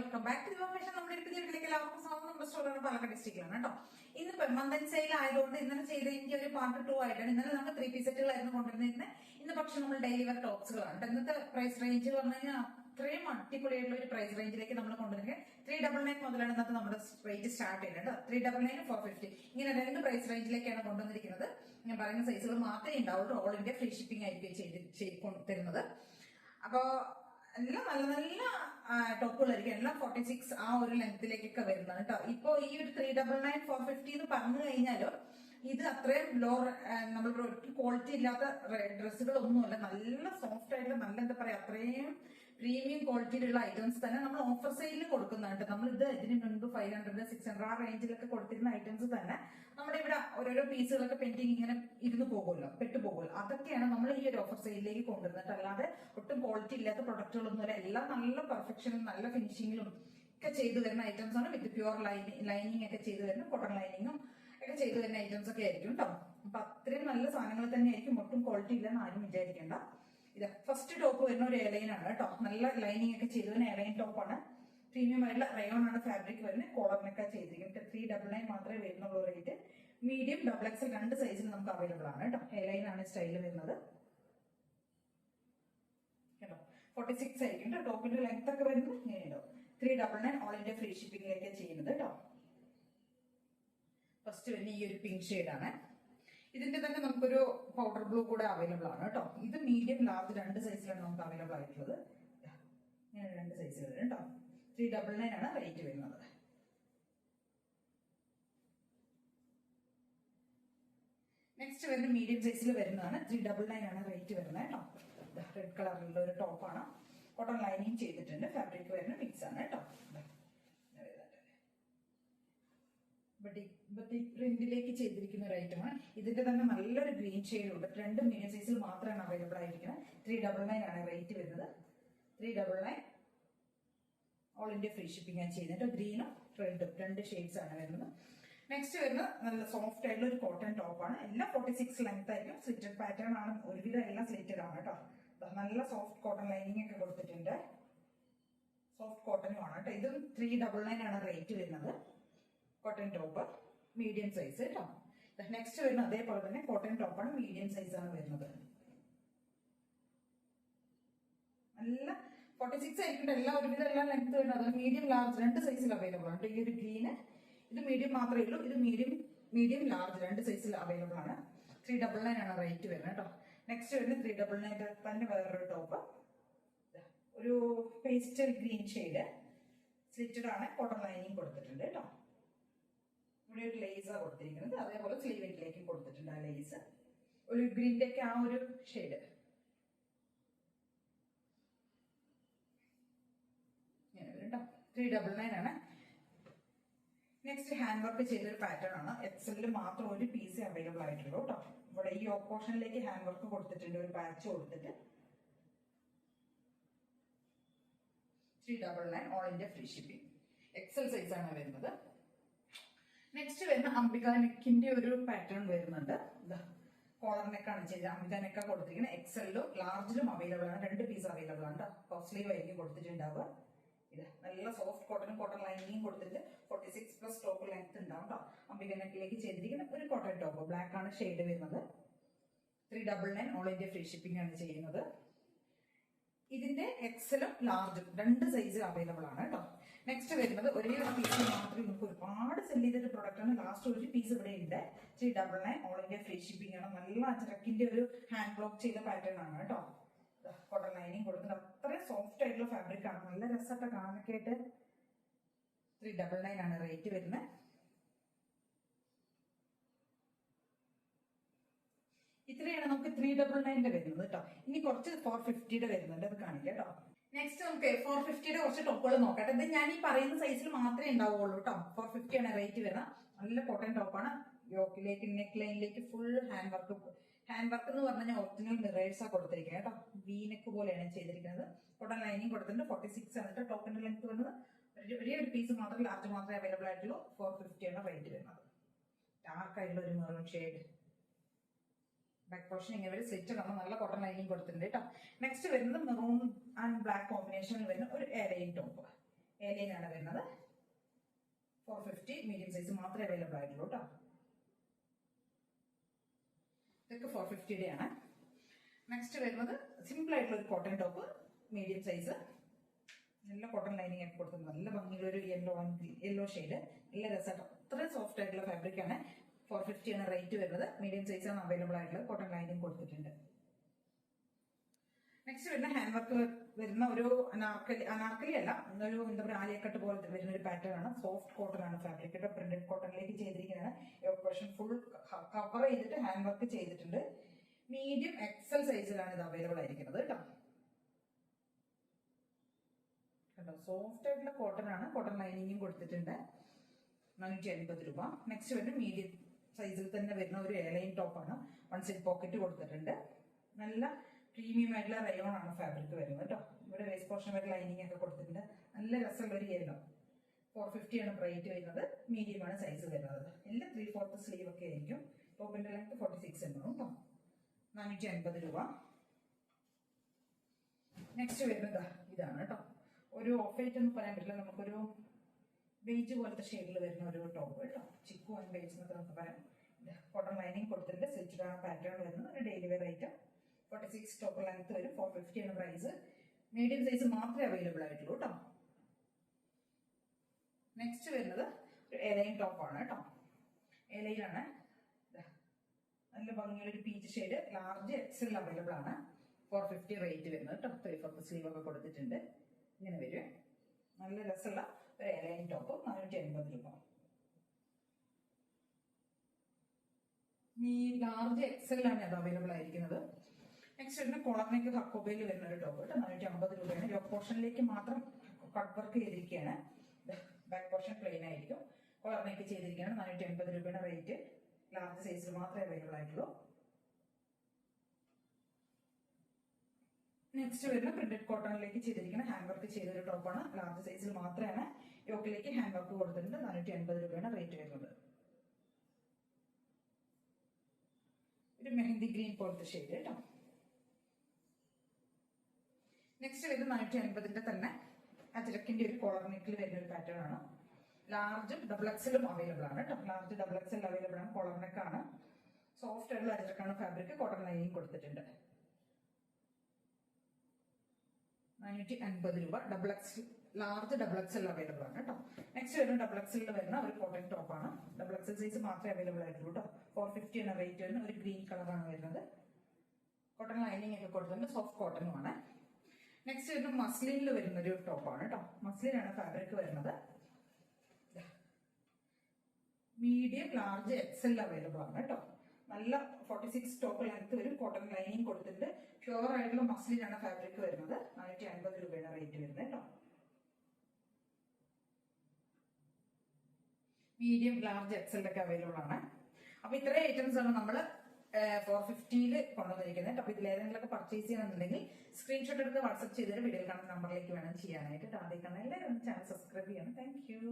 Welcome back to fashion. നമ്മുടെ വീട്ടിലേക്ക് എല്ലാവർക്കും സ്വാഗതം. നമ്മുടെ സ്റ്റോറാണ് പാലക്കാട് ഡിസ്ട്രിക്റ്റിലാണ് കേട്ടോ. ഇന്ന് മന്ദൻ സെയിൽ ആയതുകൊണ്ട് ഇന്നലെ ചെയ്ത എനിക്ക് ഒരു പാർട്ട് 2 ആയിട്ടാണ്. ഇന്നലെ നമ്മൾ 3 പീസ് സെറ്റുകളായിരുന്നു കൊണ്ടുവരുന്നത്. ഇന്ന് പക്ഷെ നമ്മൾ ഡെയിലി വെയർ ടോപ്സുകളാണ്. ഇന്നത്തെ പ്രൈസ് റേഞ്ച് പറഞ്ഞു കഴിഞ്ഞാൽ അത്രയും അടിപൊളിയായിട്ടുള്ള ഒരു പ്രൈസ് റേഞ്ചിലേക്ക് നമ്മൾ കൊണ്ടുവരുന്നത്. 399 മുതലാണ് ഇന്നത്തെ നമ്മുടെ റേറ്റ് സ്റ്റാർട്ട് ചെയ്യുന്നത്. 399 450 ഇങ്ങനെ രണ്ട് പ്രൈസ് റേഞ്ചിലേക്കാണ് കൊണ്ടുവന്നിരിക്കുന്നത്. ഞാൻ പറയുന്ന സൈസുകൾ മാത്രമേ ഉണ്ടാവുള്ളൂ. ഓൾ ഇന്ത്യ ഫ്രീ ഷിപ്പിംഗ് ആയിരിക്കും തരുന്നത്. അപ്പോ എല്ലാം നല്ല നല്ല ടോപ്പുകളായിരിക്കും. എല്ലാം 46 ആ ഒരു ലെങ്ത്തിലേക്കൊക്കെ വരുന്നത് കേട്ടോ. ഇപ്പൊ ഈ ഒരു 399 450 എന്ന് പറഞ്ഞു കഴിഞ്ഞാലോ ഇത് അത്രയും ലോ നമ്മൾ ക്വാളിറ്റി ഇല്ലാത്ത ഡ്രസ്സുകളൊന്നുമല്ല. നല്ല സോഫ്റ്റ് ആയിട്ടുള്ള നല്ല എന്താ പറയാ അത്രയും പ്രീമിയം ക്വാളിറ്റിയിലുള്ള ഐറ്റംസ് തന്നെ നമ്മൾ ഓഫർ സെയിലിൽ കൊടുക്കുന്നുണ്ട്. നമ്മൾ ഇത് ഇതിന് മുൻപ് 500 600 ആ റേഞ്ചിലൊക്കെ കൊടുത്തിരുന്ന ഐറ്റംസ് തന്നെ നമ്മുടെ ഇവിടെ ഓരോരോ പീസുകളൊക്കെ പെൻഡിങ് ഇങ്ങനെ ഇരുന്ന് പോകുമല്ലോ, പെട്ടുപോകുമല്ലോ. അതൊക്കെയാണ് നമ്മൾ ഈ ഒരു ഓഫർ സെയിലിലേക്ക് കൊണ്ടുവന്നിട്ട്. അല്ലാതെ ഒട്ടും ക്വാളിറ്റി ഇല്ലാത്ത പ്രൊഡക്റ്റുകളൊന്നുമല്ല. എല്ലാം നല്ല പെർഫെക്ഷനും നല്ല ഫിനിഷിങ്ങിലും ഒക്കെ ചെയ്തു വരുന്ന ഐറ്റംസ് ആണ്. വിത്ത് പ്യുവർ ലൈനിങ് ഒക്കെ ചെയ്തു വരുന്ന കോട്ടൺ ലൈനിങ്ങും ഒക്കെ ചെയ്തു വരുന്ന ഐറ്റംസ് ഒക്കെ ആയിരിക്കും കേട്ടോ. അപ്പൊ അത്രയും നല്ല സാധനങ്ങൾ തന്നെ ആയിരിക്കും. ഒട്ടും ക്വാളിറ്റി ഇല്ലെന്ന് ആരും വിചാരിക്കേണ്ട. ഇത് ഫസ്റ്റ് ടോപ്പ് വരുന്ന ഒരു എയർലൈൻ ആണ് കേട്ടോ. നല്ല ലൈനിങ് ഒക്കെ ചെയ്തു വരുന്ന എയർലൈൻ ടോപ്പാണ്. പ്രീമിയം ആയിട്ടുള്ള റയോൺ ആണ് ഫാബ്രിക് വരുന്നത്. കോളറിനൊക്കെ ചെയ്തിരിക്കുന്നത്. 399 മാത്രമേ വരുന്നുള്ളൂ റേറ്റ്. മീഡിയം ഡബിൾ എക്സൽ രണ്ട് സൈസിൽ നമുക്ക് അവൈലബിൾ ആണ് കേട്ടോ. എയർലൈൻ ആണ് സ്റ്റൈല് വരുന്നത് കേട്ടോ. 46 ആയിരിക്കും കേട്ടോ. ടോപ്പിന്റെ ലെങ്ത് ഒക്കെ വരുന്നത് ഇങ്ങനെയുണ്ടോ. 399 ഓൾ ഇന്ത്യ ഫ്രീ ഷിപ്പിംഗിലേക്ക് ചെയ്യുന്നത് കേട്ടോ. ഫസ്റ്റ് വരുന്ന ഈ ഒരു പിങ്ക് ഷെയ്ഡാണ്. ഇതിന്റെ തന്നെ നമുക്കൊരു പൗഡർ ബ്ലൂ കൂടെ അവൈലബിൾ ആണ് കേട്ടോ. ഇത് മീഡിയം ലാർജ് രണ്ട് സൈസിലാണ് നമുക്ക് അവൈലബിൾ ആയിട്ടുള്ളത്. ഇങ്ങനെ രണ്ട് സൈസിൽ വരും കേട്ടോ. 399 ആണ് റേറ്റ് വരുന്നത്. നെക്സ്റ്റ് വരുന്ന മീഡിയം സൈസിൽ വരുന്നതാണ്. 399 ആണ് റേറ്റ് വരുന്നത് കേട്ടോ. റെഡ് കളറിലുള്ള ഒരു ടോപ്പാണ്. കോട്ടൺ ലൈനിങ് ചെയ്തിട്ടുണ്ട്. ഫാബ്രിക് വരുന്ന മിക്സ് ആണ് കേട്ടോ. പ്രിന്റിലേക്ക് ചെയ്തിരിക്കുന്ന ഒരു ഐറ്റമാണ്. ഇതിന്റെ തന്നെ നല്ലൊരു ഗ്രീൻ ഷെയ്ഡ് ഉണ്ട്. രണ്ട് മീഡിയം സൈസിൽ മാത്രമാണ് അവൈലബിൾ ആയിരിക്കുന്നത്. 399 ആണ് റേറ്റ് വരുന്നത്. 399 ഓൾ ഇന്ത്യ ഫ്രീ ഷിപ്പിംഗ് ആണ് ചെയ്യുന്നത്. ഗ്രീനും റെഡും രണ്ട് ഷെയ്ഡ്സ് ആണ് വരുന്നത്. നെക്സ്റ്റ് വരുന്നത് നല്ല സോഫ്റ്റ് ആയിട്ടുള്ള ഒരു കോട്ടൺ ടോപ്പാണ്. എല്ലാം 46 ലെങ്ത് ആയിരിക്കും. സ്ലിറ്റഡ് പാറ്റേൺ ആണ്. ഒരുവിധം എല്ലാം സ്ലിറ്റഡ് ആണ് കേട്ടോ. നല്ല സോഫ്റ്റ് കോട്ടൺ ലൈനിങ് ഒക്കെ കൊടുത്തിട്ടുണ്ട്. സോഫ്റ്റ് കോട്ടനും ആണ് കേട്ടോ. ഇതും 399 ആണ് റേറ്റ് വരുന്നത്. കോട്ടൺ ടോപ്പ് മീഡിയം സൈസ് കേട്ടോ. നെക്സ്റ്റ് വരുന്നത് അതേപോലെ തന്നെ കോട്ടൺ ടോപ്പാണ്. മീഡിയം സൈസ് ആണ് വരുന്നത്. നല്ല 46 ആയിരിക്കും. എല്ലാം ഒരുവിധം എല്ലാം ലെങ്ത് വരുന്നത്. അത് മീഡിയം ലാർജ് രണ്ട് സൈസിൽ അവൈലബിൾ ആണ്. ഈ ഒരു ഗ്രീന് ഇത് മീഡിയം മാത്രമേ ഉള്ളൂ. ഇത് മീഡിയം ലാർജ് രണ്ട് സൈസിൽ അവൈലബിൾ ആണ്. 399 ആണ് റേറ്റ് വരുന്നത് കേട്ടോ. നെക്സ്റ്റ് വരുന്നത് 399 തന്നെ വേറൊരു ടോപ്പ്. ഒരു പേസ്റ്റൽ ഗ്രീൻ ഷെയ്ഡ് സ്ലിറ്റഡ് ആണ്. കോട്ടൺ ലൈനിങ് കൊടുത്തിട്ടുണ്ട് കേട്ടോ. ഇവിടെ ഒരു ലേസാണ് കൊടുത്തിരിക്കുന്നത്. അതേപോലെ സ്ലീവിലേക്കും കൊടുത്തിട്ടുണ്ട് ആ ലേസ്. ഒരു ഗ്രീൻ്റെ ഒക്കെ ആ ഒരു ഷെയ്ഡ് ഇങ്ങനെ വരും കേട്ടോ. 399 ആണ്. നെക്സ്റ്റ് ഹാൻഡ് വർക്ക് ചെയ്തൊരു പാറ്റേൺ ആണ്. എക്സലിൽ മാത്രം ഒരു പീസ് അവൈലബിൾ ആയിട്ടുള്ളൂ കേട്ടോ. ഇവിടെ ഈ ഓപ്പോഷനിലേക്ക് ഹാൻഡ് വർക്ക് കൊടുത്തിട്ടുണ്ട്. ഒരു പാച്ച് കൊടുത്തിട്ട് 399 all India free shipping. XL size ആണ് വരുന്നത്. നെക്സ്റ്റ് വരുന്ന അംബിക നെക്കിന്റെ ഒരു പാറ്റേൺ വരുന്നുണ്ട്. കോളർ നെക്കാണ് ചെയ്തത്. അംബിക നെക്ക കൊടുത്തിരിക്കുന്നത്. എക്സലിലും ലാർജിലും അവൈലബിൾ ആണ്. രണ്ട് പീസ് അവൈലബിൾ ആണ്. പഫ് സ്ലീവ് ആയിരിക്കും കൊടുത്തിട്ടുണ്ടാവുക. ഇത് നല്ല സോഫ്റ്റ് കോട്ടൺ കോട്ടൺ ലൈനിങ് കൊടുത്തിട്ട് 46+ ടോപ്പ് ലെങ്ത് ഉണ്ടാവും കേട്ടോ. അംബിക നെക്കിലേക്ക് ചെയ്തിരിക്കുന്ന ഒരു കോട്ടൺ ടോപ്പ്. ബ്ലാക്ക് ആണ് ഷെയ്ഡ് വരുന്നത്. 399 ഓൾ ഇന്ത്യ ഫ്രീ ഷിപ്പിംഗ് ആണ് ചെയ്യുന്നത്. ഇതിന്റെ എക്സലും ലാർജും രണ്ട് സൈസ് അവൈലബിൾ ആണ് കേട്ടോ. നെക്സ്റ്റ് വരുന്നത് ഒരേ ഒരു പീസ് മാത്രമേ നമുക്ക് ഒരുപാട് സെല് ചെയ്തൊരു പ്രൊഡക്റ്റ് ആണ്. ലാസ്റ്റ് ഒരു പീസ് ഇവിടെ ഉണ്ട്. 399 ഓൾ ഇന്ത്യ ഫ്രീ ഷിപ്പിംഗ് ആണ്. നല്ല അജറക്കിന്റെ ഒരു ഹാൻഡ് ബ്ലോക്ക് ചെയ്ത പാറ്റേൺ ആണ് കേട്ടോ. കോട്ടൺ ലൈനിങ് കൊടുക്കുന്നത്. അത്രയും സോഫ്റ്റ് ആയിട്ടുള്ള ഫാബ്രിക് ആണ്. നല്ല രസമായിട്ട് കാണാനൊക്കെ ആയിട്ട് 399 ആണ് റേറ്റ് വരുന്നത്. ഇത്രയാണ് നമുക്ക് 399 വരുന്നത് കേട്ടോ. ഇനി കുറച്ച് 450 വരുന്നുണ്ട്. അത് കാണിക്കാം കേട്ടോ. നെക്സ്റ്റ് നമുക്ക് 450 കുറച്ച് ടോപ്പുകൾ നോക്കട്ടെ. ഇത് ഞാൻ ഈ പറയുന്ന സൈസിൽ മാത്രമേ ഉണ്ടാവുള്ളൂ കേട്ടോ. 450 ആണ് റേറ്റ് വരുന്നത്. നല്ല കോട്ടൺ ടോപ്പാണ്. യോക്കിലേക്ക് നെക്ക് ലൈനിലേക്ക് full hand work. Hand work എന്ന് പറഞ്ഞാൽ ഒറിജിനൽ മിറേഴ്സ് ആ കൊടുത്തിരിക്കുന്നത് കേട്ടോ. വി നെക്ക് പോലെയാണ് ചെയ്തിരിക്കുന്നത്. കോട്ടൺ ലൈനിങ് കൊടുത്തിട്ടുണ്ട്. 46 ആണ് കേട്ടോ ടോപ്പിന്റെ ലെങ്ത് വരുന്നത്. ഒരേ ഒരു പീസ് മാത്രം ലാർജ് മാത്രമേ അവൈലബിൾ ആയിട്ടുള്ളൂ. 450 ആണ് റേറ്റ് വരുന്നത്. ഡാർക്ക് ആയിട്ടുള്ള ഒരു മെറൂൺ ഷെയ്ഡ്. ബാക്ക് പോർഷൻ ഇങ്ങനെ വരെ സ്ലിറ്റ് നമ്മൾ നല്ല കോട്ടൺ ലൈനിങ് കൊടുത്തിട്ടുണ്ട് കേട്ടോ. നെക്സ്റ്റ് വരുന്നത് മെറൂൺ ആൻഡ് ബ്ലാക്ക് കോമ്പിനേഷനിൽ വരുന്ന ഒരു എയർലൈൻ ടോപ്പ്. ലൈനാണ് വരുന്നത്. 450 മീഡിയം സൈസ് മാത്രമേ അവൈലബിൾ ആയിട്ടുള്ളൂ കേട്ടോ. ഇതൊക്കെ 450 ആണ്. നെക്സ്റ്റ് വരുന്നത് സിമ്പിൾ ആയിട്ടുള്ള ഒരു കോട്ടൺ ടോപ്പ്, മീഡിയം സൈസ്, നല്ല കോട്ടൺ ലൈനിങ് ഒക്കെ കൊടുത്തത്, നല്ല ഭംഗിയുള്ള ഒരു യെല്ലോ ഷെയ്ഡ്, നല്ല രസമായിട്ട് അത്രയും സോഫ്റ്റ് ആയിട്ടുള്ള ഫാബ്രിക് ആണ്. 450 ആണ് റേറ്റ് വരുന്നത്. മീഡിയം സൈസ് ആണ് അവൈലബിൾ ആയിട്ടുള്ളത്. കോട്ടൺ ലൈനിങ് കൊടുത്തിട്ടുണ്ട്. നെക്സ്റ്റ് വരുന്ന ഹാൻഡ് വർക്ക് വരുന്ന ഒരു അനാർക്കലി അല്ല, ഒരു എന്താ പറയുക ആലിയക്കട്ട് പോലത്തെ വരുന്ന ഒരു പാറ്റേൺ ആണ്. സോഫ്റ്റ് കോട്ടൺ ആണ് ഫാബ്രിക്. പ്രിന്റഡ് കോട്ടണിലേക്ക് ചെയ്തിരിക്കുന്നതാണ്. പോർഷൻ ഫുൾ കവർ ചെയ്തിട്ട് ഹാൻഡ് വർക്ക് ചെയ്തിട്ടുണ്ട്. മീഡിയം എക്സൽ സൈസിലാണ് ഇത് അവൈലബിൾ ആയിരിക്കുന്നത് കേട്ടോ. കണ്ടോ, സോഫ്റ്റ് ആയിട്ടുള്ള കോട്ടൺ ആണ്. കോട്ടൺ ലൈനിങ്ങും കൊടുത്തിട്ടുണ്ട്. 450 രൂപ. നെക്സ്റ്റ് വരുന്നത് മീഡിയം സൈസിൽ തന്നെ വരുന്ന ഒരു എയർലൈൻ ടോപ്പാണ്. 1 സൈഡ് പോക്കറ്റ് കൊടുത്തിട്ടുണ്ട്. നല്ല പ്രീമിയം ആയിട്ടുള്ള റയോൺ ആണ് ഫാബ്രിക് വരുന്നത് കേട്ടോ. ഇവിടെ വേസ്റ്റ് പോർഷൻ വരെ ലൈനിങ് ഒക്കെ കൊടുത്തിട്ടുണ്ട്. നല്ല രസമുള്ള ഒരു യെല്ലോ. 450 ആണ് റേറ്റ് വരുന്നത്. മീഡിയം ആണ് സൈസ് വരുന്നത്. എല്ലാം 3/4 സ്ലീവ് ഒക്കെ ആയിരിക്കും. ടോപ്പിന്റെ ലെങ്ത് 46 ഉണ്ടാവും കേട്ടോ. 450 രൂപ. നെക്സ്റ്റ് വരുന്നത് ഇതാണ് കേട്ടോ. ഒരു ഓഫ് വൈറ്റ് എന്ന് പറയാൻ പറ്റില്ല, നമുക്കൊരു ബേജ് പോലത്തെ ഷെയ്ഡിൽ വരുന്ന ഒരു ടോപ്പ് കേട്ടോ. ചിക്കു ആൻഡ് ബേജ് എന്നൊക്കെ നമുക്ക് പറയാം. കോട്ടൺ ലൈനിങ് കൊടുത്തിട്ടുണ്ട്. സ്റ്റിച്ചഡ് പാറ്റേൺ വരുന്നത്. ഒരു daily wear item. 46 top length വരും. 450 ആണ് പ്രൈസ്. മീഡിയം സൈസ് മാത്രമേ അവൈലബിൾ ആയിട്ടുള്ളൂ കേട്ടോ. നെക്സ്റ്റ് വരുന്നത് ഒരു എലൈൻ ടോപ്പാണ് കേട്ടോ. എലൈനാണ്. നല്ല ഭംഗിയുള്ള ഒരു peach shade. Large XL available ആണ്. 450 റേറ്റ് വരുന്നത് കേട്ടോ. 3/4 സ്ലീവ് ഒക്കെ കൊടുത്തിട്ടുണ്ട്. ഇങ്ങനെ വരും. നല്ല രസമുള്ള ഒരു എലൈൻ ടോപ്പ്. 450 രൂപ. ലാർജ് എക്സലാണ് അത് അവൈലബിൾ ആയിരിക്കുന്നത്. നെക്സ്റ്റ് വരുന്ന കോളറിനേക്ക് ഹക്കോബയിൽ വരുന്ന ഒരു ടോപ്പ് കേട്ടോ. 450 രൂപയാണ്. യോക്ക് പോർഷനിലേക്ക് മാത്രം കട്ട് വർക്ക് ചെയ്തിരിക്കുകയാണ്. ബാക്ക് പോർഷൻ പ്ലെയിൻ ആയിരിക്കും. കോളറിനേക്ക് ചെയ്തിരിക്കുകയാണ്. 450 രൂപയുടെ റേറ്റ്. ലാർജ് സൈസിൽ മാത്രമേ അവൈലബിൾ ആയിട്ടുള്ളൂ. നെക്സ്റ്റ് വരുന്ന പ്രിന്റഡ് കോട്ടണിലേക്ക് ചെയ്തിരിക്കുന്ന ഹാൻഡ് വർക്ക് ചെയ്തൊരു ടോപ്പാണ്. ലാർജ് സൈസിൽ മാത്രമാണ്. യോക്കിലേക്ക് ഹാൻഡ് വർക്ക് കൊടുത്തിട്ടുണ്ട്. 450 രൂപയാണ് റേറ്റ് വരുന്നത്. ഒരു മെഹന്തി ഗ്രീൻ പോലത്തെ ഷെയ്ഡ് കേട്ടോ. നെക്സ്റ്റ് വരുന്നത് 450ന്റെ തന്നെ അജരക്കിന്റെ ഒരു കോളർ നെക്കിൽ വരുന്ന ഒരു പാറ്റേൺ ആണ്. ലാർജും ഡബിൾ എക്സലും അവൈലബിൾ ആണ് കേട്ടോ. ലാർജ് ഡബിൾ എക്സൽ അവൈലബിൾ ആണ്. കോളർ നെക്കാണ്. സോഫ്റ്റ് ആയിട്ടുള്ള അജരക്കാണ് ഫാബ്രിക്. കോട്ടൺ ലൈനിങ് കൊടുത്തിട്ടുണ്ട്. 450 രൂപ. Double X large double XL available ആണ് കേട്ടോ. നെക്സ്റ്റ് വരുന്ന ഡബിൾ എക്സലിൽ വരുന്ന ഒരു കോട്ടൺ ടോപ്പാണ്. ഡബിൾ എക്സൽ സൈസ് മാത്രമേ അവൈലബിൾ ആയിട്ടുള്ളൂ കേട്ടോ. 450 ആണ് റേറ്റ് വരുന്നത്. ഒരു ഗ്രീൻ കളറാണ് വരുന്നത്. കോട്ടൺ ലൈനിങ് ഒക്കെ കൊടുത്തിട്ടുണ്ട്. സോഫ്റ്റ് കോട്ടണുമാണ്. നെക്സ്റ്റ് വരുന്ന മസ്ലിനിൽ വരുന്ന ഒരു ടോപ്പാണ് കേട്ടോ. മസ്ലിനാണ് ഫാബ്രിക് വരുന്നത്. മീഡിയം ലാർജ് എക്സൽ അവൈലബിൾ ആണ് കേട്ടോ. നല്ല 46 ടോപ്പ് ലെങ്ത് വരും. കോട്ടൺ ലൈനിങ് കൊടുത്തിട്ടുണ്ട്. പ്യുവർ ആയിട്ടുള്ള മസ്ലിനാണ് ഫാബ്രിക് വരുന്നത്. 450 രൂപയുടെ റേറ്റ് വരുന്നത് കേട്ടോ. മീഡിയം ലാർജ് എക്സലിലൊക്കെ അവൈലബിൾ ആണ്. അപ്പൊ ഇത്രയും ഐറ്റംസ് ആണ് നമ്മൾ 450 കൊണ്ടുവന്നിരിക്കുന്നത്. അപ്പൊ ഇതിലേതെങ്കിലൊക്കെ പർച്ചേസ് ചെയ്യണമെന്നുണ്ടെങ്കിൽ സ്ക്രീൻഷോട്ട് എടുത്ത് വാട്സ്ആപ്പ് ചെയ്തിട്ട് വീഡിയോയിൽ കാണുന്ന നമ്പറിലേക്ക് വേണം ചെയ്യാനായിട്ട്. ആദ്യം കാണാൻ എല്ലാവരും ചാനൽ സബ്സ്ക്രൈബ് ചെയ്യണം. Thank you.